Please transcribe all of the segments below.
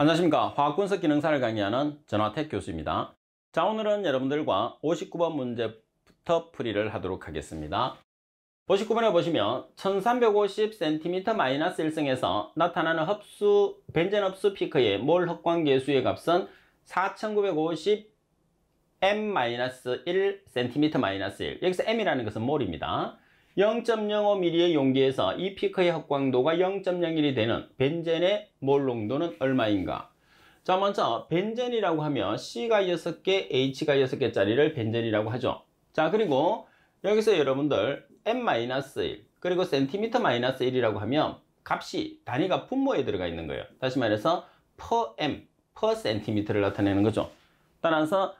안녕하십니까. 화학분석 기능사를 강의하는 전화택 교수입니다. 자, 오늘은 여러분들과 59번 문제부터 풀이를 하도록 하겠습니다. 59번에 보시면 1350cm-1승에서 나타나는 벤젠 흡수 피크의 몰 흑광계수의 값은 4950 m-1cm-1. 여기서 m이라는 것은 몰입니다. 0.05mm의 용기에서 이 피크의 흑광도가 0.01이 되는 벤젠의 몰 농도는 얼마인가? 자, 먼저 벤젠이라고 하면 C가 6개, H가 6개짜리를 벤젠이라고 하죠. 자, 그리고 여기서 여러분들 m-1 그리고 cm-1이라고 하면 값이 단위가 분모에 들어가 있는 거예요. 다시 말해서 per cm를 나타내는 거죠. 따라서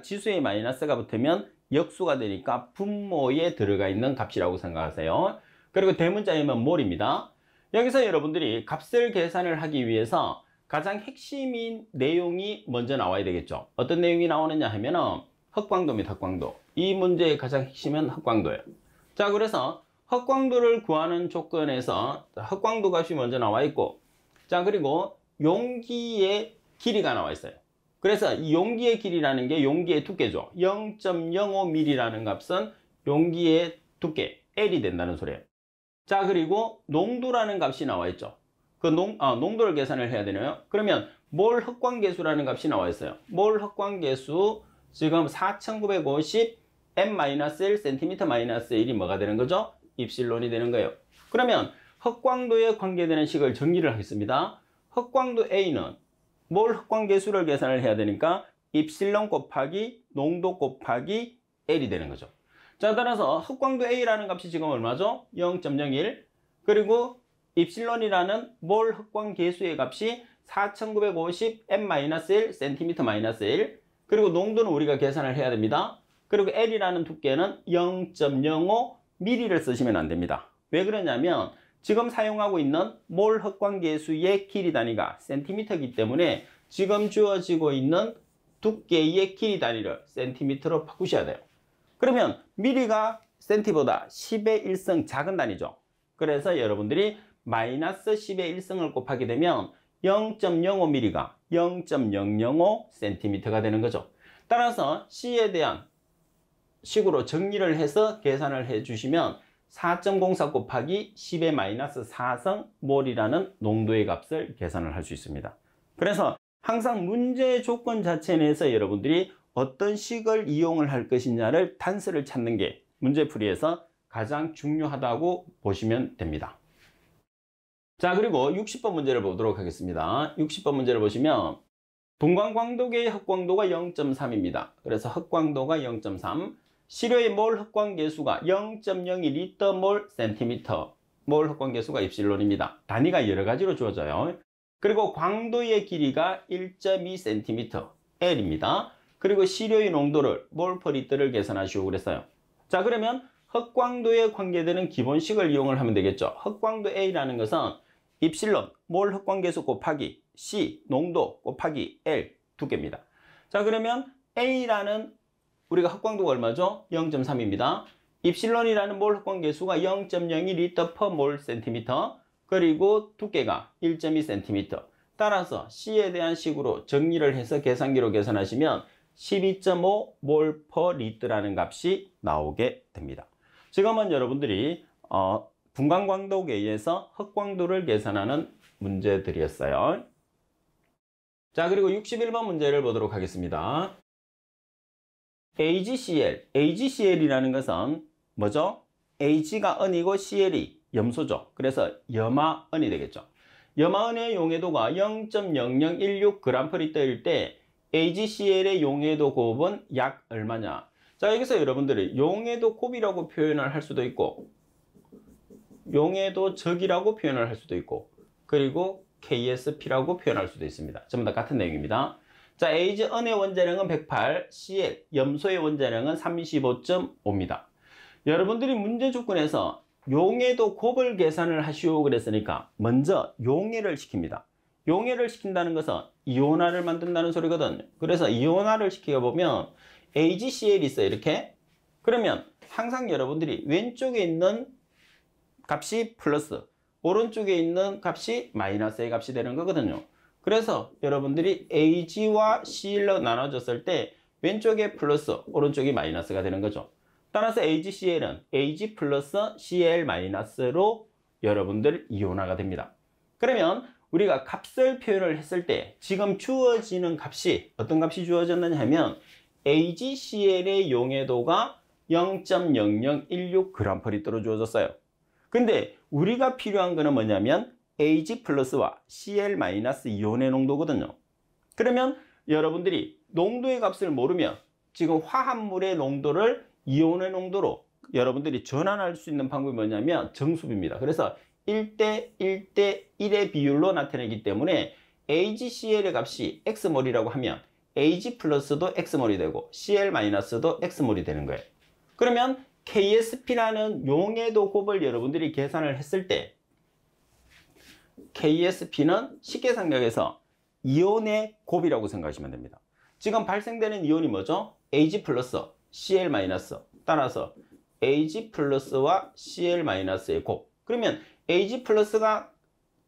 지수의 마이너스가 붙으면 역수가 되니까 분모에 들어가 있는 값이라고 생각하세요. 그리고 대문자이면 몰입니다. 여기서 여러분들이 값을 계산을 하기 위해서 가장 핵심인 내용이 먼저 나와야 되겠죠. 어떤 내용이 나오느냐 하면은 흑광도입니다. 흑광도. 이 문제의 가장 핵심은 흑광도예요. 자, 그래서 흑광도를 구하는 조건에서 흑광도 값이 먼저 나와 있고, 자, 그리고 용기의 길이가 나와 있어요. 그래서 이 용기의 길이라는 게 용기의 두께죠. 0.05mm라는 값은 용기의 두께, L이 된다는 소리예요. 자, 그리고 농도라는 값이 나와 있죠. 그 농도를 계산을 해야 되네요. 그러면 몰 흑광계수라는 값이 나와 있어요. 몰 흑광계수 지금 4950 m-1 cm-1이 뭐가 되는 거죠? 입실론이 되는 거예요. 그러면 흑광도에 관계되는 식을 정리를 하겠습니다. 흑광도 A는 몰 흑광계수를 계산을 해야 되니까 입실론 곱하기 농도 곱하기 L이 되는 거죠. 자, 따라서 흑광도 A라는 값이 지금 얼마죠? 0.01. 그리고 입실론이라는 몰 흑광계수의 값이 4950 m-1 cm-1. 그리고 농도는 우리가 계산을 해야 됩니다. 그리고 L이라는 두께는 0.05mm를 쓰시면 안 됩니다. 왜 그러냐면 지금 사용하고 있는 몰 흑광계수의 길이 단위가 센티미터이기 때문에 지금 주어지고 있는 두께의 길이 단위를 센티미터로 바꾸셔야 돼요. 그러면 미리가 센티보다 10의 1승 작은 단위죠. 그래서 여러분들이 마이너스 10의 1승을 곱하게 되면 0.05mm가 0.005cm가 되는 거죠. 따라서 C에 대한 식으로 정리를 해서 계산을 해 주시면 4.04 곱하기 10의 마이너스 4성 몰이라는 농도의 값을 계산을 할 수 있습니다. 그래서 항상 문제의 조건 자체 내에서 여러분들이 어떤 식을 이용을 할 것이냐를 단서를 찾는 게 문제풀이에서 가장 중요하다고 보시면 됩니다. 자, 그리고 60번 문제를 보도록 하겠습니다. 60번 문제를 보시면 분광광도계의 흑광도가 0.3입니다. 그래서 흑광도가 0.3. 시료의 몰 흑광계수가 0.02 리터 몰 센티미터. 몰 흑광계수가 입실론입니다. 단위가 여러 가지로 주어져요. 그리고 광도의 길이가 1.2cm L입니다. 그리고 시료의 농도를 몰 퍼 리터를 계산하시오 그랬어요. 자, 그러면 흑광도에 관계되는 기본식을 이용을 하면 되겠죠. 흑광도 A라는 것은 입실론 몰 흑광계수 곱하기 C 농도 곱하기 L 두께입니다. 자, 그러면 A라는 우리가 흑광도가 얼마죠? 0.3입니다. 입실론이라는 몰 흑광계수가 0.02 리터 퍼 몰 센티미터. 그리고 두께가 1.2cm. 따라서 C에 대한 식으로 정리를 해서 계산기로 계산하시면 12.5 몰 퍼 리터라는 값이 나오게 됩니다. 지금은 여러분들이 분광광도계에서 흑광도를 계산하는 문제들이었어요. 자, 그리고 61번 문제를 보도록 하겠습니다. AgCl이라는 것은 뭐죠? Ag가 은이고 Cl이 염소죠. 그래서 염화은이 되겠죠. 염화은의 용해도가 0.0016g/L일 때 AgCl의 용해도 곱은 약 얼마냐? 자, 여기서 여러분들이 용해도 곱이라고 표현을 할 수도 있고 용해도 적이라고 표현을 할 수도 있고 그리고 KSP라고 표현할 수도 있습니다. 전부 다 같은 내용입니다. 자, Ag 은의 원자량은 108, Cl 염소의 원자량은 35.5입니다. 여러분들이 문제 조건에서 용해도 곱을 계산을 하시오 그랬으니까 먼저 용해를 시킵니다. 용해를 시킨다는 것은 이온화를 만든다는 소리거든요. 그래서 이온화를 시키게 보면 AgCl이 있어요. 이렇게. 그러면 항상 여러분들이 왼쪽에 있는 값이 플러스, 오른쪽에 있는 값이 마이너스의 값이 되는 거거든요. 그래서 여러분들이 Ag와 Cl로 나눠졌을 때 왼쪽에 플러스, 오른쪽이 마이너스가 되는 거죠. 따라서 AgCl은 Ag 플러스 Cl 마이너스로 여러분들 이온화가 됩니다. 그러면 우리가 값을 표현을 했을 때 지금 주어지는 값이 어떤 값이 주어졌느냐 하면 AgCl의 용해도가 0.0016g/L로 주어졌어요. 근데 우리가 필요한 거는 뭐냐면 Ag 플러스와 Cl 마이너스 이온의 농도거든요. 그러면 여러분들이 농도의 값을 모르면 지금 화합물의 농도를 이온의 농도로 여러분들이 전환할 수 있는 방법이 뭐냐면 정수비입니다. 그래서 1대 1대 1의 비율로 나타내기 때문에 AgCl의 값이 X몰이라고 하면 Ag 플러스도 X몰이 되고 Cl 마이너스도 X몰이 되는 거예요. 그러면 KSP라는 용해도 곱을 여러분들이 계산을 했을 때 KSP는 쉽게 생각해서 이온의 곱이라고 생각하시면 됩니다. 지금 발생되는 이온이 뭐죠? Ag 플러스 Cl 마이너스. 따라서 Ag 플러스와 Cl 마이너스의 곱. 그러면 Ag 플러스가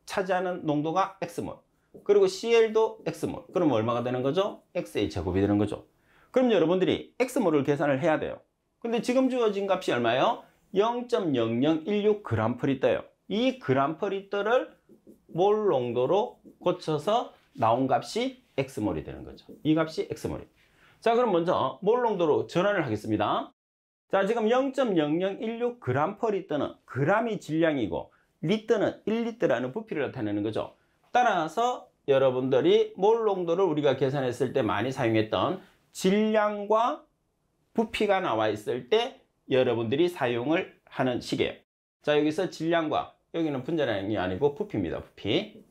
차지하는 농도가 X몰. 그리고 CL도 X몰. 그럼 얼마가 되는 거죠? X의 제곱이 되는 거죠. 그럼 여러분들이 X몰을 계산을 해야 돼요. 근데 지금 주어진 값이 얼마예요? 0.0016g/L예요. 이 g/L를 몰 농도로 고쳐서 나온 값이 X몰이 되는 거죠. 이 값이 X몰이. 자, 그럼 먼저 몰 농도로 전환을 하겠습니다. 자, 지금 0.0016g/L는 g이 질량이고 리터는 1리터라는 부피를 나타내는 거죠. 따라서 여러분들이 몰 농도를 우리가 계산했을 때 많이 사용했던 질량과 부피가 나와 있을 때 여러분들이 사용을 하는 식이에요. 자, 여기서 질량과 여기는 분자량이 아니고 부피입니다. 부피.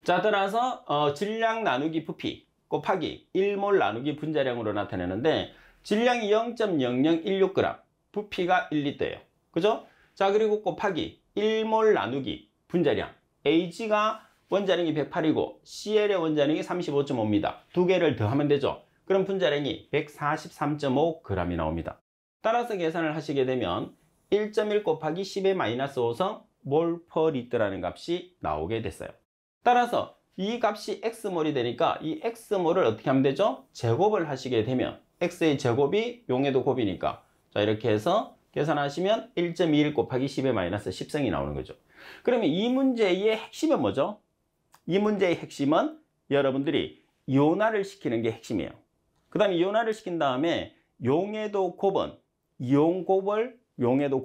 자, 따라서 질량 나누기 부피 곱하기 1몰 나누기 분자량으로 나타내는데 질량이 0.0016g, 부피가 1리터예요. 그죠? 자, 그리고 곱하기 1몰 나누기 분자량. Ag가 원자량이 108이고 CL의 원자량이 35.5입니다. 두 개를 더하면 되죠. 그럼 분자량이 143.5g이 나옵니다. 따라서 계산을 하시게 되면 1.1 곱하기 10의 마이너스 5성 몰/리터라는 값이 나오게 됐어요. 따라서 이 값이 X몰이 되니까 이 X몰을 어떻게 하면 되죠? 제곱을 하시게 되면 X의 제곱이 용해도 곱이니까 자, 이렇게 해서 계산하시면 1.21 곱하기 10의 마이너스 10성이 나오는 거죠. 그러면 이 문제의 핵심은 뭐죠? 이 문제의 핵심은 여러분들이 이온화를 시키는 게 핵심이에요. 그 다음에 이온화를 시킨 다음에 용해도 곱은 이온곱을 용해도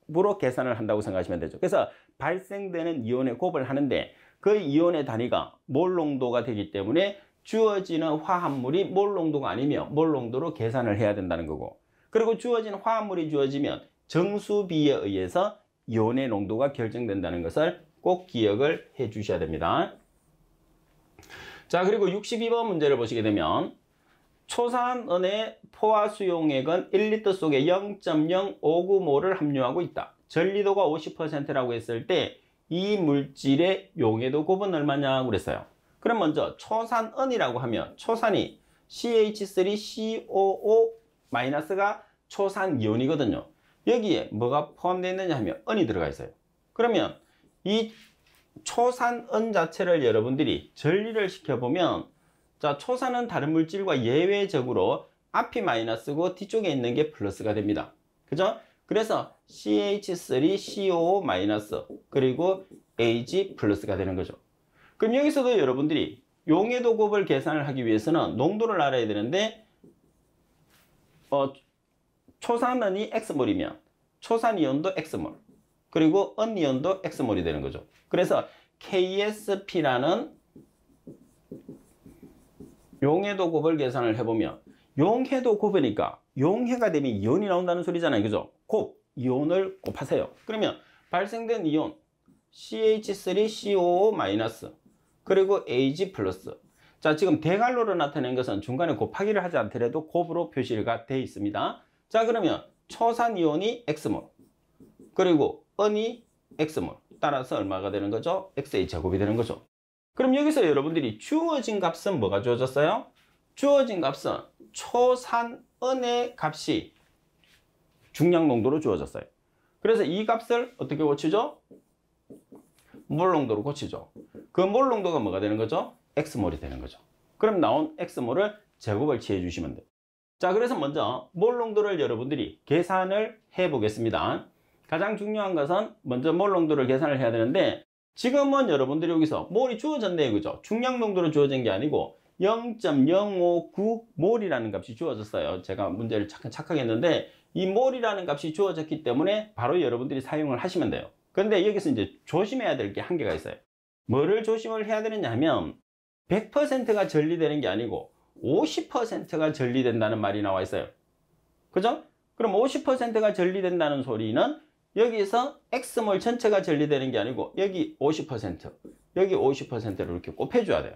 곱으로 계산을 한다고 생각하시면 되죠. 그래서 발생되는 이온의 곱을 하는데 그 이온의 단위가 몰 농도가 되기 때문에 주어지는 화합물이 몰 농도가 아니면 몰 농도로 계산을 해야 된다는 거고, 그리고 주어진 화합물이 주어지면 정수비에 의해서 이온의 농도가 결정된다는 것을 꼭 기억을 해 주셔야 됩니다. 자, 그리고 62번 문제를 보시게 되면 초산은의 포화수용액은 1리터 속에 0.059몰을 함유하고 있다. 전리도가 50%라고 했을 때 이 물질의 용해도 곱은 얼마냐고 그랬어요. 그럼 먼저 초산은이라고 하면 초산이 CH3COO- 초산이온이거든요. 여기에 뭐가 포함되어 있느냐 하면 은이 들어가 있어요. 그러면 이 초산은 자체를 여러분들이 전리를 시켜보면 자, 초산은 다른 물질과 예외적으로 앞이 마이너스고 뒤쪽에 있는 게 플러스가 됩니다. 그죠? 그래서 CH3COO- 그리고 Ag 플러스가 되는 거죠. 그럼 여기서도 여러분들이 용해도 곱을 계산을 하기 위해서는 농도를 알아야 되는데 초산은이 X몰이면 초산이온도 X몰, 그리고 은이온도 X몰이 되는 거죠. 그래서 KSP라는 용해도 곱을 계산을 해보면 용해도 곱이니까 용해가 되면 이온이 나온다는 소리잖아요. 그죠? 곱, 이온을 곱하세요. 그러면 발생된 이온 CH3COO- 그리고 Ag 플러스. 자, 지금 대괄호로 나타낸 것은 중간에 곱하기를 하지 않더라도 곱으로 표시가 되어 있습니다. 자, 그러면 초산이온이 X몰, 그리고 은이 X몰. 따라서 얼마가 되는 거죠? X의 제곱이 되는 거죠. 그럼 여기서 여러분들이 주어진 값은 뭐가 주어졌어요? 주어진 값은 초산은의 값이 중량 농도로 주어졌어요. 그래서 이 값을 어떻게 고치죠? 몰 농도로 고치죠. 그 몰 농도가 뭐가 되는 거죠? X몰이 되는 거죠. 그럼 나온 X몰을 제곱을 취해 주시면 돼요. 자, 그래서 먼저 몰 농도를 여러분들이 계산을 해 보겠습니다. 가장 중요한 것은 먼저 몰 농도를 계산을 해야 되는데, 지금은 여러분들이 여기서 몰이 주어졌네요. 그죠? 중량 농도로 주어진 게 아니고 0.059 몰이라는 값이 주어졌어요. 제가 문제를 착하게 했는데 이 몰이라는 값이 주어졌기 때문에 바로 여러분들이 사용을 하시면 돼요. 그런데 여기서 이제 조심해야 될 게 한 개가 있어요. 뭐를 조심을 해야 되느냐 하면 100%가 전리되는 게 아니고 50%가 전리된다는 말이 나와 있어요. 그죠? 그럼 50%가 전리된다는 소리는 여기서 X몰 전체가 전리되는 게 아니고 여기 50%, 여기 50%를 이렇게 곱해줘야 돼요.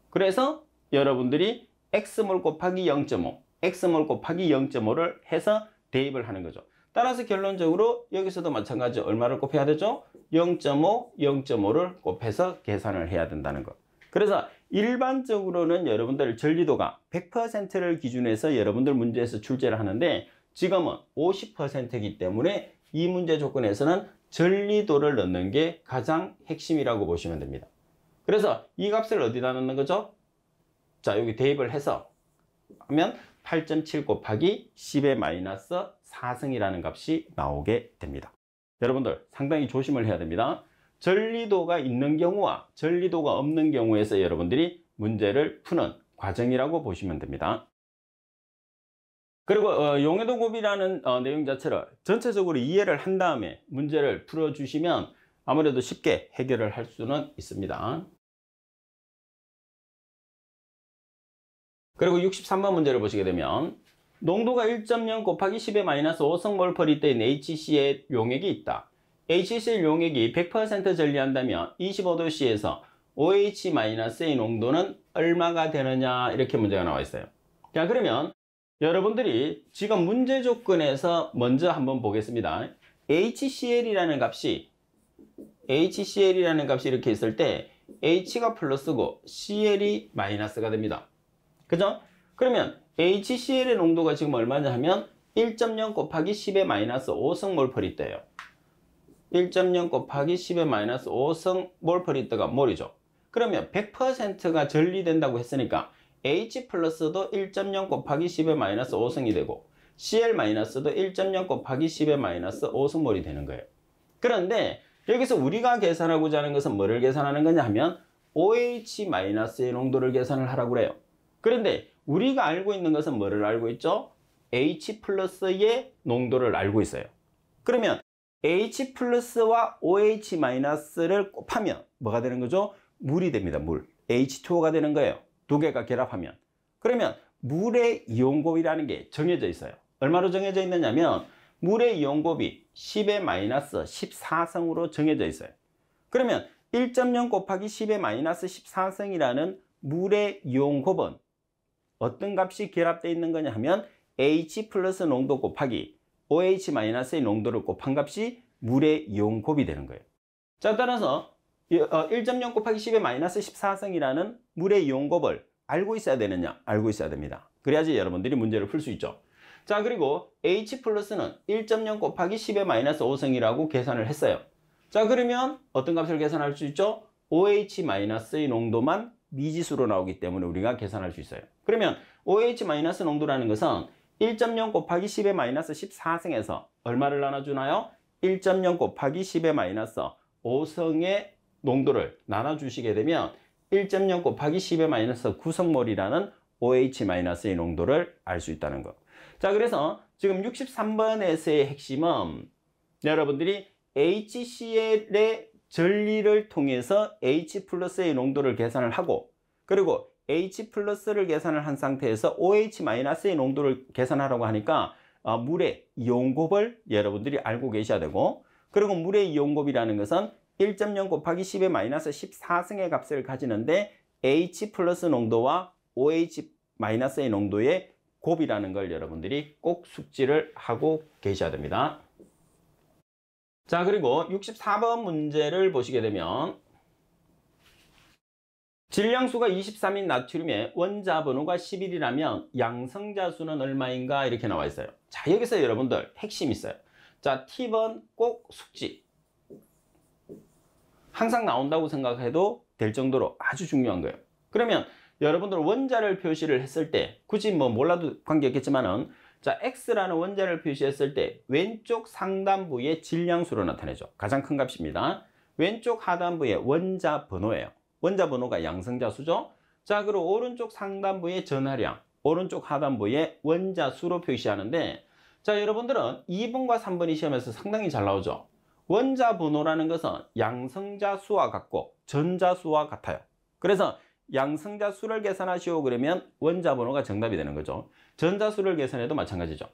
그래서 여러분들이 X몰 곱하기 0.5, X몰 곱하기 0.5를 해서 대입을 하는 거죠. 따라서 결론적으로 여기서도 마찬가지 얼마를 곱해야 되죠? 0.5, 0.5를 곱해서 계산을 해야 된다는 거. 그래서 일반적으로는 여러분들 전리도가 100%를 기준해서 여러분들 문제에서 출제를 하는데 지금은 50%이기 때문에 이 문제 조건에서는 전리도를 넣는 게 가장 핵심이라고 보시면 됩니다. 그래서 이 값을 어디다 넣는 거죠? 자, 여기 대입을 해서 하면 8.7 곱하기 10의 마이너스 4승이라는 값이 나오게 됩니다. 여러분들 상당히 조심을 해야 됩니다. 전리도가 있는 경우와 전리도가 없는 경우에서 여러분들이 문제를 푸는 과정이라고 보시면 됩니다. 그리고 용해도 곱이라는 내용 자체를 전체적으로 이해를 한 다음에 문제를 풀어주시면 아무래도 쉽게 해결을 할 수는 있습니다. 그리고 63번 문제를 보시게 되면 농도가 1.0 곱하기 10의 마이너스 5승몰/L인 HCl 용액이 있다. HCl 용액이 100% 전리한다면 25도씨에서 OH-의 농도는 얼마가 되느냐, 이렇게 문제가 나와 있어요. 자, 그러면 여러분들이 지금 문제 조건에서 먼저 한번 보겠습니다. HCl이라는 값이 이렇게 있을 때 H가 플러스고 CL이 마이너스가 됩니다. 그죠? 그러면 HCl의 농도가 지금 얼마냐 하면 1.0 곱하기 10의 마이너스 5승몰/L예요. 1.0 곱하기 10의 마이너스 5승몰/L가 몰이죠. 그러면 100%가 전리된다고 했으니까 H 플러스도 1.0 곱하기 10의 마이너스 5승이 되고 Cl 마이너스도 1.0 곱하기 10의 마이너스 5승몰이 되는 거예요. 그런데 여기서 우리가 계산하고자 하는 것은 뭐를 계산하는 거냐 하면 OH-의 농도를 계산을 하라고 그래요. 그런데 우리가 알고 있는 것은 뭐를 알고 있죠? H 플러스의 농도를 알고 있어요. 그러면 H 플러스와 OH-를 곱하면 뭐가 되는 거죠? 물이 됩니다. 물. H2O가 되는 거예요. 두 개가 결합하면. 그러면 물의 이온곱이라는 게 정해져 있어요. 얼마로 정해져 있느냐면 물의 이온곱이 10의 마이너스 14승으로 정해져 있어요. 그러면 1.0 곱하기 10의 마이너스 14승이라는 물의 이온곱은 어떤 값이 결합되어 있는 거냐 하면 H 플러스 농도 곱하기 OH-의 농도를 곱한 값이 물의 이온곱이 되는 거예요. 자, 따라서 1.0 곱하기 10의 마이너스 14승이라는 물의 이온곱을 알고 있어야 되느냐? 알고 있어야 됩니다. 그래야지 여러분들이 문제를 풀 수 있죠. 자, 그리고 H 플러스는 1.0 곱하기 10의 마이너스 5승이라고 계산을 했어요. 자, 그러면 어떤 값을 계산할 수 있죠? OH-의 농도만 미지수로 나오기 때문에 우리가 계산할 수 있어요. 그러면 OH- 농도라는 것은 1.0 곱하기 10의 마이너스 14승에서 얼마를 나눠주나요? 1.0 곱하기 10의 마이너스 5승의 농도를 나눠주시게 되면 1.0 곱하기 10의 마이너스 9승몰이라는 OH-의 농도를 알 수 있다는 거. 자, 그래서 지금 63번에서의 핵심은 여러분들이 HCl의 전리를 통해서 H 플러스의 농도를 계산을 하고, 그리고 H 플러스를 계산을 한 상태에서 OH-의 농도를 계산하라고 하니까 물의 이온곱을 여러분들이 알고 계셔야 되고, 그리고 물의 이온곱이라는 것은 1.0 곱하기 10의 마이너스 14승의 값을 가지는데 H 플러스 농도와 OH-의 농도의 곱이라는 걸 여러분들이 꼭 숙지를 하고 계셔야 됩니다. 자, 그리고 64번 문제를 보시게 되면 질량수가 23인 나트륨의 원자 번호가 11이라면 양성자 수는 얼마인가, 이렇게 나와 있어요. 자, 여기서 여러분들 핵심이 있어요. 자, 팁은 꼭 숙지 항상 나온다고 생각해도 될 정도로 아주 중요한 거예요. 그러면 여러분들 원자를 표시를 했을 때 굳이 뭐 몰라도 관계없겠지만은 자, X라는 원자를 표시했을 때 왼쪽 상단부에 질량수로 나타내죠. 가장 큰 값입니다. 왼쪽 하단부에 원자 번호예요. 원자 번호가 양성자수죠. 자, 그리고 오른쪽 상단부에 전하량, 오른쪽 하단부에 원자수로 표시하는데 자, 여러분들은 2번과 3번이 시험에서 상당히 잘 나오죠. 원자 번호라는 것은 양성자수와 같고 전자수와 같아요. 그래서 양성자수를 계산하시오 그러면 원자 번호가 정답이 되는 거죠. 전자수를 계산해도 마찬가지죠.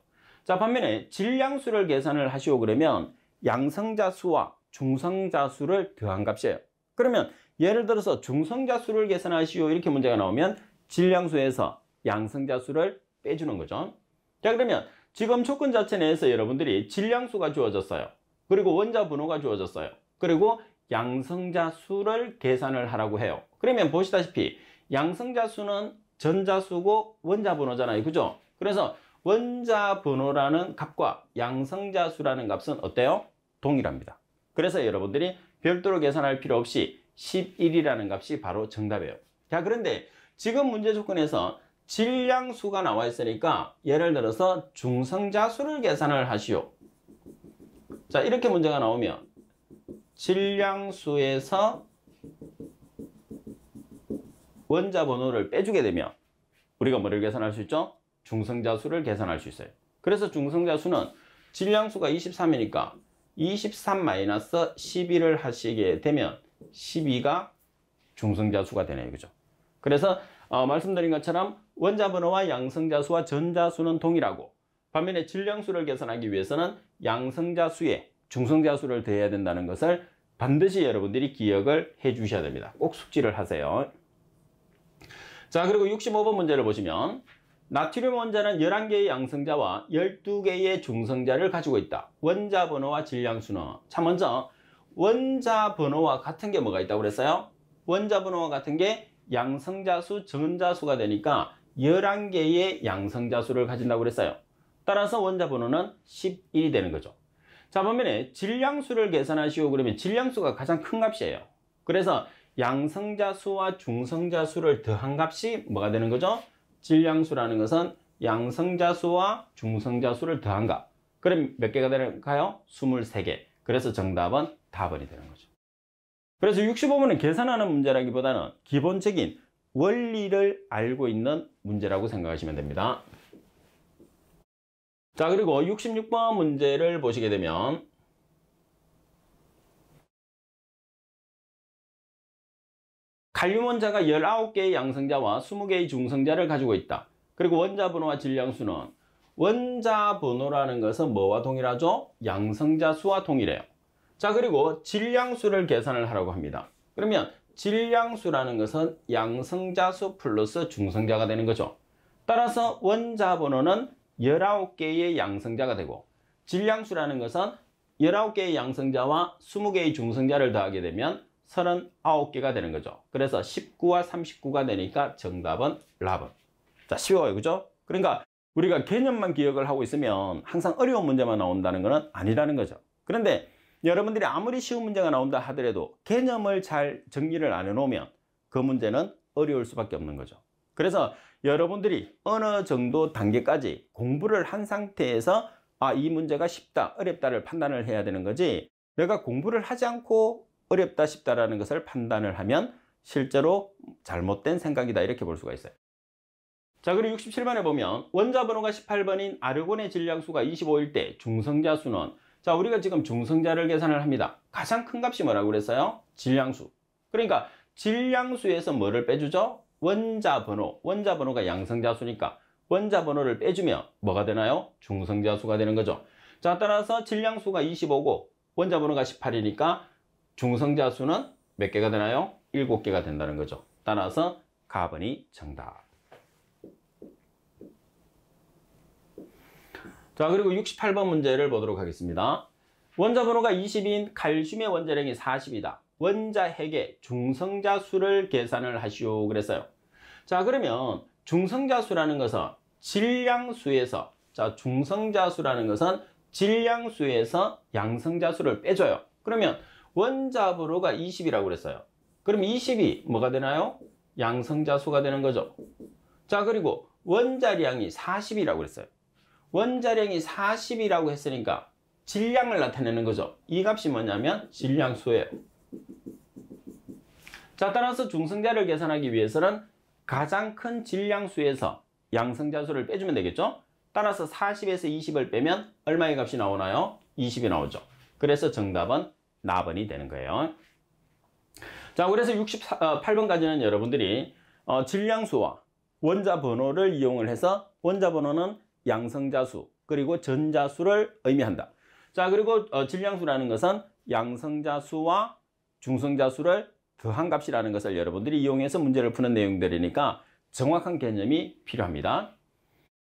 자, 반면에 질량수를 계산을 하시오 그러면 양성자수와 중성자수를 더한 값이에요. 그러면 예를 들어서 중성자수를 계산하시오 이렇게 문제가 나오면 질량수에서 양성자수를 빼주는 거죠. 자, 그러면 지금 조건 자체 내에서 여러분들이 질량수가 주어졌어요. 그리고 원자 번호가 주어졌어요. 그리고 양성자수를 계산을 하라고 해요. 그러면 보시다시피 양성자수는 전자수고 원자 번호잖아요. 그죠? 그래서 원자 번호라는 값과 양성자수라는 값은 어때요? 동일합니다. 그래서 여러분들이 별도로 계산할 필요 없이 11이라는 값이 바로 정답이에요. 자, 그런데 지금 문제 조건에서 질량수가 나와 있으니까 예를 들어서 중성자수를 계산을 하시오. 자, 이렇게 문제가 나오면 질량수에서 원자 번호를 빼주게 되면 우리가 뭐를 계산할 수 있죠? 중성자수를 계산할 수 있어요. 그래서 중성자수는 질량수가 23이니까 23-11을 하시게 되면 12가 중성자수가 되네요. 그죠? 그래서 말씀드린 것처럼 원자 번호와 양성자수와 전자수는 동일하고 반면에 질량수를 계산하기 위해서는 양성자수에 중성자수를 더해야 된다는 것을 반드시 여러분들이 기억을 해 주셔야 됩니다. 꼭 숙지를 하세요. 자, 그리고 65번 문제를 보시면 나트륨 원자는 11개의 양성자와 12개의 중성자를 가지고 있다. 원자 번호와 질량수는 자, 먼저 원자 번호와 같은 게 뭐가 있다고 그랬어요? 원자 번호와 같은 게 양성자수, 전자수가 되니까 11개의 양성자수를 가진다고 그랬어요. 따라서 원자 번호는 11이 되는 거죠. 자, 반면에 질량수를 계산하시오 그러면 질량수가 가장 큰 값이에요. 그래서 양성자수와 중성자수를 더한 값이 뭐가 되는 거죠? 질량수라는 것은 양성자수와 중성자수를 더한 값. 그럼 몇 개가 되는가요? 23개. 그래서 정답은 답번이 되는 거죠. 그래서 65번은 계산하는 문제라기보다는 기본적인 원리를 알고 있는 문제라고 생각하시면 됩니다. 자, 그리고 66번 문제를 보시게 되면 칼륨 원자가 19개의 양성자와 20개의 중성자를 가지고 있다. 그리고 원자 번호와 질량수는 원자 번호라는 것은 뭐와 동일하죠? 양성자 수와 동일해요. 자, 그리고 질량수를 계산을 하라고 합니다. 그러면 질량수라는 것은 양성자 수 플러스 중성자가 되는 거죠. 따라서 원자 번호는 19개의 양성자가 되고 질량수라는 것은 19개의 양성자와 20개의 중성자를 더하게 되면 39개가 되는 거죠. 그래서 19와 39가 되니까 정답은 라번. 자, 쉬워요. 그죠? 그러니까 우리가 개념만 기억을 하고 있으면 항상 어려운 문제만 나온다는 것은 아니라는 거죠. 그런데 여러분들이 아무리 쉬운 문제가 나온다 하더라도 개념을 잘 정리를 안 해놓으면 그 문제는 어려울 수밖에 없는 거죠. 그래서 여러분들이 어느 정도 단계까지 공부를 한 상태에서 이 문제가 쉽다, 어렵다를 판단을 해야 되는 거지, 내가 공부를 하지 않고 어렵다, 쉽다라는 것을 판단을 하면 실제로 잘못된 생각이다, 이렇게 볼 수가 있어요. 자, 그리고 67번에 보면 원자 번호가 18번인 아르곤의 질량수가 25일 때 중성자 수는, 자, 우리가 지금 중성자를 계산을 합니다. 가장 큰 값이 뭐라고 그랬어요? 질량수. 그러니까 질량수에서 뭐를 빼주죠? 원자 번호. 원자 번호가 양성자 수니까 원자 번호를 빼주면 뭐가 되나요? 중성자 수가 되는 거죠. 자, 따라서 질량수가 25고 원자 번호가 18이니까 중성자 수는 몇 개가 되나요? 7개가 된다는 거죠. 따라서 가번이 정답. 자, 그리고 68번 문제를 보도록 하겠습니다. 원자 번호가 20인 칼슘의 원자량이 40이다. 원자 핵의 중성자 수를 계산을 하시오 그랬어요. 자, 그러면 중성자 수라는 것은 질량수에서, 자, 중성자 수라는 것은 질량수에서 양성자 수를 빼줘요. 그러면 원자번호가 20이라고 그랬어요. 그럼 20이 뭐가 되나요? 양성자수가 되는 거죠. 자, 그리고 원자량이 40이라고 그랬어요. 원자량이 40이라고 했으니까 질량을 나타내는 거죠. 이 값이 뭐냐면 질량수예요. 자, 따라서 중성자를 계산하기 위해서는 가장 큰 질량수에서 양성자수를 빼주면 되겠죠. 따라서 40에서 20을 빼면 얼마의 값이 나오나요? 20이 나오죠. 그래서 정답은 나번이 되는 거예요. 자, 그래서 68번까지는 여러분들이 질량수와 원자번호를 이용을 해서 원자번호는 양성자수 그리고 전자수를 의미한다. 자, 그리고 질량수라는 것은 양성자수와 중성자수를 더한 값이라는 것을 여러분들이 이용해서 문제를 푸는 내용들이니까 정확한 개념이 필요합니다.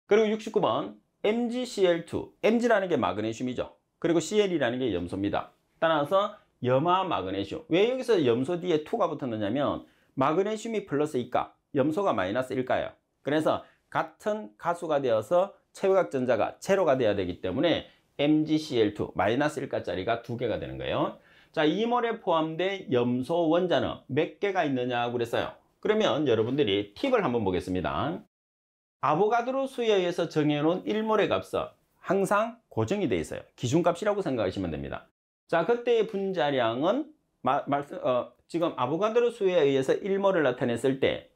그리고 69번 MgCl2, Mg라는 게 마그네슘이죠. 그리고 Cl이라는 게 염소입니다. 따라서 염화 마그네슘. 왜 여기서 염소 뒤에 2가 붙었느냐면 마그네슘이 플러스 2가 염소가 마이너스 1가예요. 그래서 같은 가수가 되어서 최외곽전자가 제로가 돼야 되기 때문에 MgCl2 마이너스 1가짜리가 2개가 되는 거예요. 자, 2몰에 포함된 염소 원자는 몇 개가 있느냐고 그랬어요. 그러면 여러분들이 팁을 한번 보겠습니다. 아보가드로 수에 의해서 정해놓은 1몰의 값은 항상 고정이 되어 있어요. 기준값이라고 생각하시면 됩니다. 자, 그때의 분자량은 지금 아보가드로 수에 의해서 1몰을 나타냈을 때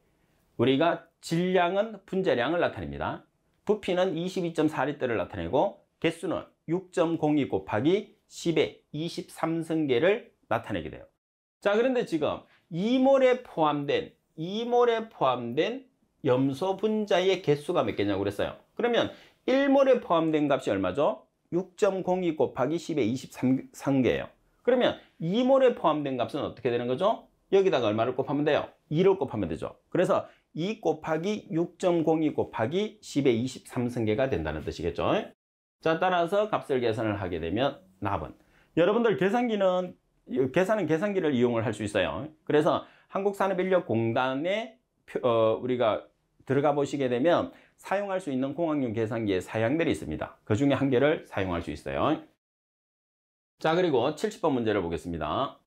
우리가 질량은 분자량을 나타냅니다. 부피는 22.4리터를 나타내고 개수는 6.02 곱하기 10의 23승계를 나타내게 돼요. 자, 그런데 지금 2몰에 포함된 염소 분자의 개수가 몇 개냐고 그랬어요. 그러면 1몰에 포함된 값이 얼마죠? 6.02 곱하기 10의 23승계예요. 그러면 2몰에 포함된 값은 어떻게 되는 거죠? 여기다가 얼마를 곱하면 돼요? 2를 곱하면 되죠. 그래서 2 곱하기 6.02 곱하기 10의 23승계가 된다는 뜻이겠죠. 자, 따라서 값을 계산을 하게 되면 나번. 여러분들 계산은 계산기를 이용을 할 수 있어요. 그래서 한국산업인력공단에 우리가 들어가 보시게 되면 사용할 수 있는 공학용 계산기의 사양들이 있습니다. 그 중에 한 개를 사용할 수 있어요. 자, 그리고 70번 문제를 보겠습니다.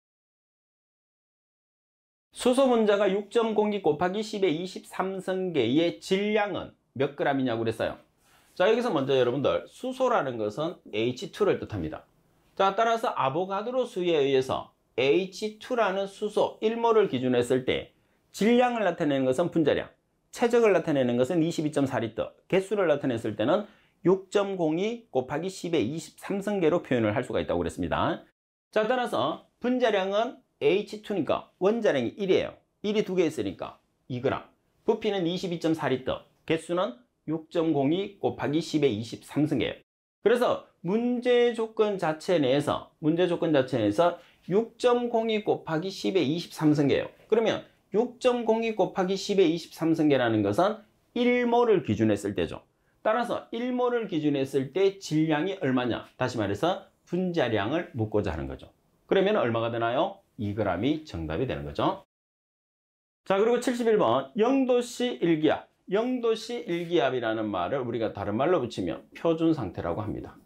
수소 분자가 6.02 곱하기 10의 23승계의 질량은 몇 g이냐고 그랬어요. 자, 여기서 먼저 여러분들 수소라는 것은 H2를 뜻합니다. 자, 따라서 아보가드로 수에 의해서 H2라는 수소 1몰을 기준으로 했을 때 질량을 나타내는 것은 분자량, 최적을 나타내는 것은 22.4리터, 개수를 나타냈을 때는 6.02 곱하기 10의 23승계로 표현을 할 수가 있다고 그랬습니다. 자, 따라서 분자량은 H2니까 원자량이 1이에요. 1이 2개 있으니까 2g. 부피는 22.4리터, 개수는 6.02 곱하기 10의 23승계예요. 그래서 문제 조건 자체 내에서 6.02 곱하기 10의 23승계예요. 그러면 6.02 곱하기 10의 23승계라는 것은 1몰을 기준했을 때죠. 따라서 1몰을 기준했을 때 질량이 얼마냐? 다시 말해서 분자량을 묻고자 하는 거죠. 그러면 얼마가 되나요? 2g이 정답이 되는 거죠. 자, 그리고 71번 0도씨 1기압. 0도씨 1기압이라는 말을 우리가 다른 말로 붙이면 표준 상태라고 합니다.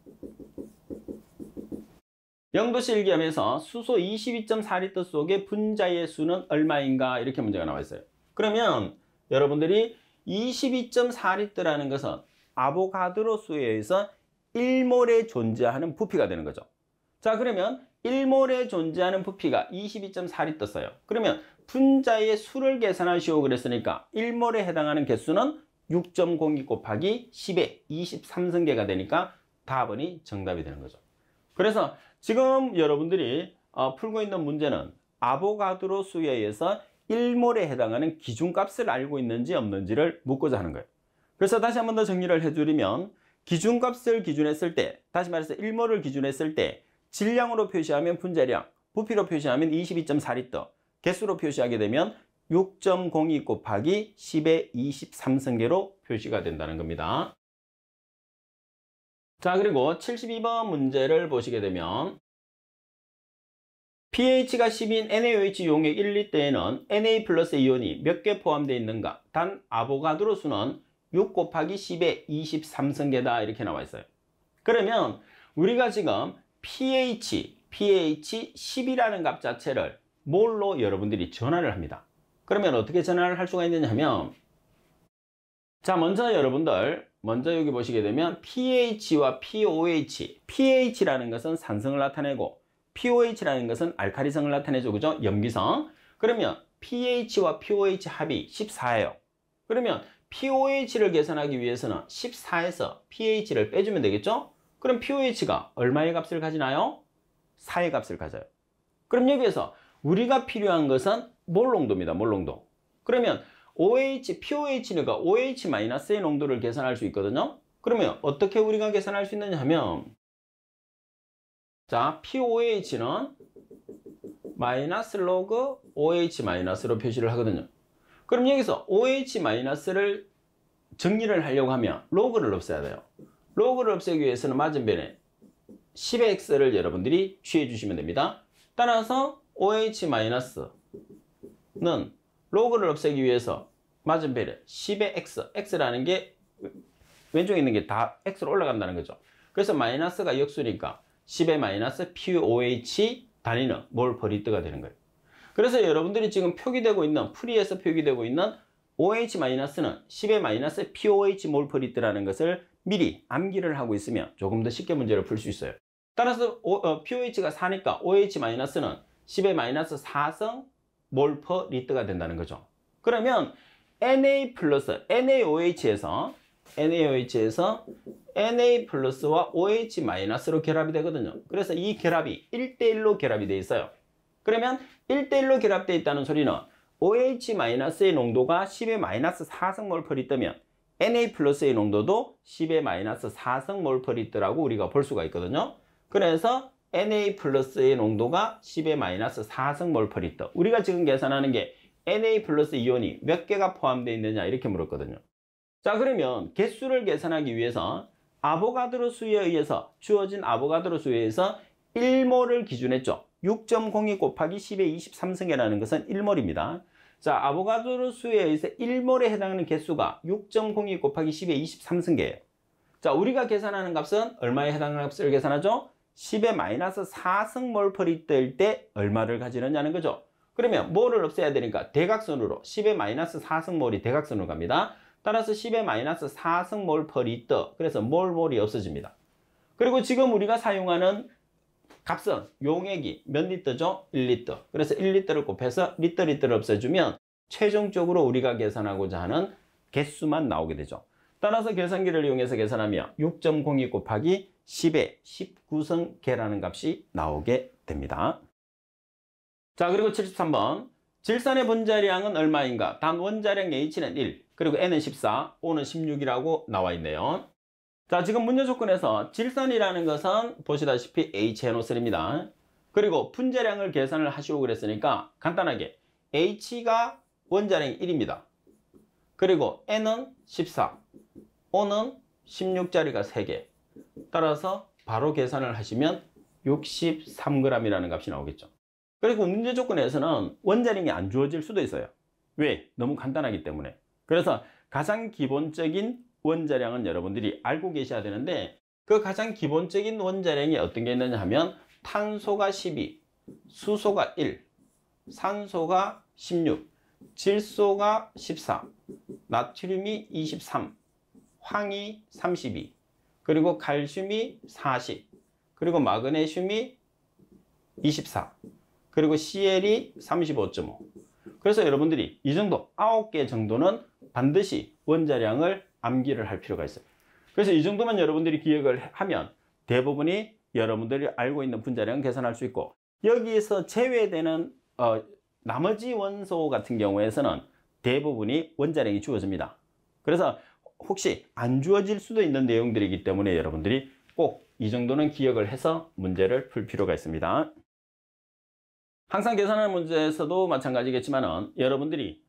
0도씨 1기압에서 수소 22.4리터 속의 분자의 수는 얼마인가? 이렇게 문제가 나와 있어요. 그러면 여러분들이 22.4리터라는 것은 아보가드로 수에 의해서 1몰에 존재하는 부피가 되는 거죠. 자, 그러면 1몰에 존재하는 부피가 22.4리터 써요. 그러면 분자의 수를 계산하시오 그랬으니까 1몰에 해당하는 개수는 6.02 곱하기 10의 23승계가 되니까 답은이 정답이 되는 거죠. 그래서 지금 여러분들이 풀고 있는 문제는 아보가드로 수에 의해서 1몰에 해당하는 기준값을 알고 있는지 없는지를 묻고자 하는 거예요. 그래서 다시 한 번 더 정리를 해드리면 기준값을 기준했을 때, 다시 말해서 1몰을 기준했을 때 질량으로 표시하면 분자량, 부피로 표시하면 22.4리터, 개수로 표시하게 되면 6.02 곱하기 10의 23승계로 표시가 된다는 겁니다. 자, 그리고 72번 문제를 보시게 되면 pH가 10인 NaOH 용액 1리터에는 Na 플러스 이온이 몇 개 포함되어 있는가? 단 아보가드로 수는 6 곱하기 10의 23승계다 이렇게 나와 있어요. 그러면 우리가 지금 pH pH 10이라는 값 자체를 몰로 여러분들이 전환을 합니다. 그러면 어떻게 전환을 할 수가 있느냐 하면, 자, 먼저 여러분들, 먼저 여기 보시게 되면 pH와 pOH, pH라는 것은 산성을 나타내고 pOH라는 것은 알칼리성을 나타내죠. 그죠? 염기성. 그러면 pH와 pOH 합이 14예요. 그러면 pOH를 계산하기 위해서는 14에서 pH를 빼주면 되겠죠? 그럼 pOH가 얼마의 값을 가지나요? 4의 값을 가져요. 그럼 여기에서 우리가 필요한 것은 몰 농도입니다. 몰 농도. 그러면 OH, pOH가 OH-의 농도를 계산할 수 있거든요. 그러면 어떻게 우리가 계산할 수 있느냐 하면, 자, pOH는 마이너스 로그 OH-로 표시를 하거든요. 그럼 여기서 OH-를 정리를 하려고 하면 로그를 없애야 돼요. 로그를 없애기 위해서는 맞은변에 10의 x를 여러분들이 취해 주시면 됩니다. 따라서 OH-는 로그를 없애기 위해서 맞은변에 10의 x라는 게 왼쪽에 있는 게 다 x로 올라간다는 거죠. 그래서 마이너스가 역수니까 10의 마이너스 pOH 단위는 몰/리터가 되는 거예요. 그래서 여러분들이 지금 표기되고 있는, 풀이에서 표기되고 있는 OH-는 10의 마이너스 pOH 몰/리터라는 것을 미리 암기를 하고 있으면 조금 더 쉽게 문제를 풀 수 있어요. 따라서 pOH가 4니까 OH-는 10의 마이너스 4성 몰/리터가 된다는 거죠. 그러면 Na 플러스 NaOH에서 Na 플러스와 OH-로 결합이 되거든요. 그래서 이 결합이 1대1로 결합이 되어 있어요. 그러면 1대1로 결합되어 있다는 소리는 OH-의 농도가 10의 마이너스 4성 몰/리터면 Na 플러스의 농도도 10의 마이너스 4성 몰/리터라고 우리가 볼 수가 있거든요. 그래서 Na 플러스의 농도가 10의 마이너스 4성 몰/리터. 우리가 지금 계산하는 게 Na 플러스 이온이 몇 개가 포함되어 있느냐 이렇게 물었거든요. 자, 그러면 개수를 계산하기 위해서 아보가드로 수에 의해서 주어진 아보가드로 수에 의해서 1몰을 기준했죠. 6.02 곱하기 10의 23승계라는 것은 1몰입니다. 자, 아보가드로 수에 의해서 1몰에 해당하는 개수가 6.02 곱하기 10의 23승계예요. 자, 우리가 계산하는 값은 얼마에 해당하는 값을 계산하죠? 10의 마이너스 4성 몰/리터일 때 얼마를 가지느냐는 거죠. 그러면 몰을 없애야 되니까 대각선으로 10의 마이너스 4성 몰이 대각선으로 갑니다. 따라서 10의 마이너스 4성 몰/리터. 그래서 몰이 없어집니다. 그리고 지금 우리가 사용하는 값은 용액이 몇 리터죠? 1리터. 그래서 1리터를 곱해서 리터를 없애주면 최종적으로 우리가 계산하고자 하는 개수만 나오게 되죠. 따라서 계산기를 이용해서 계산하면 6.02 곱하기 10의 19승계라는 값이 나오게 됩니다. 자, 그리고 73번. 질산의 분자량은 얼마인가? 단 원자량 H는 1, 그리고 N은 14, O는 16이라고 나와 있네요. 자, 지금 문제 조건에서 질산이라는 것은 보시다시피 HNO3입니다. 그리고 분자량을 계산을 하시고 그랬으니까 간단하게 H가 원자량이 1입니다. 그리고 N은 14, O는 16짜리가 3개. 따라서 바로 계산을 하시면 63g이라는 값이 나오겠죠. 그리고 문제 조건에서는 원자량이 안 주어질 수도 있어요. 왜? 너무 간단하기 때문에. 그래서 가장 기본적인 원자량은 여러분들이 알고 계셔야 되는데, 그 가장 기본적인 원자량이 어떤 게 있느냐 하면 탄소가 12, 수소가 1, 산소가 16, 질소가 14, 나트륨이 23, 황이 32, 그리고 칼슘이 40, 그리고 마그네슘이 24, 그리고 CL이 35.5. 그래서 여러분들이 이 정도 9개 정도는 반드시 원자량을 암기를 할 필요가 있어요. 그래서 이 정도만 여러분들이 기억을 하면 대부분이 여러분들이 알고 있는 분자량을 계산할 수 있고, 여기에서 제외되는 나머지 원소 같은 경우에서는 대부분이 원자량이 주어집니다. 그래서 혹시 안 주어질 수도 있는 내용들이기 때문에 여러분들이 꼭 이 정도는 기억을 해서 문제를 풀 필요가 있습니다. 항상 계산하는 문제에서도 마찬가지겠지만은 여러분들이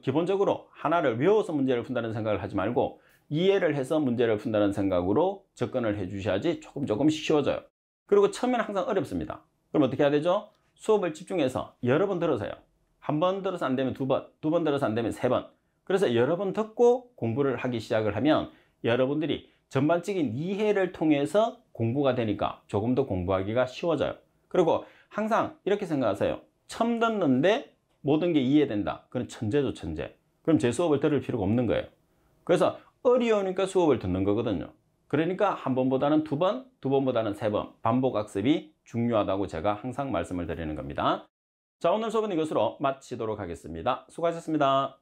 기본적으로 하나를 외워서 문제를 푼다는 생각을 하지 말고 이해를 해서 문제를 푼다는 생각으로 접근을 해 주셔야지 조금 쉬워져요. 그리고 처음에는 항상 어렵습니다. 그럼 어떻게 해야 되죠? 수업을 집중해서 여러 번 들어서요. 한 번 들어서 안 되면 두 번, 두 번 들어서 안 되면 세 번. 그래서 여러 번 듣고 공부를 하기 시작을 하면 여러분들이 전반적인 이해를 통해서 공부가 되니까 조금 더 공부하기가 쉬워져요. 그리고 항상 이렇게 생각하세요. 처음 듣는데 모든 게 이해된다. 그건 천재죠, 천재. 그럼 제 수업을 들을 필요가 없는 거예요. 그래서 어려우니까 수업을 듣는 거거든요. 그러니까 한 번보다는 두 번, 두 번보다는 세 번 반복 학습이 중요하다고 제가 항상 말씀을 드리는 겁니다. 자, 오늘 수업은 이것으로 마치도록 하겠습니다. 수고하셨습니다.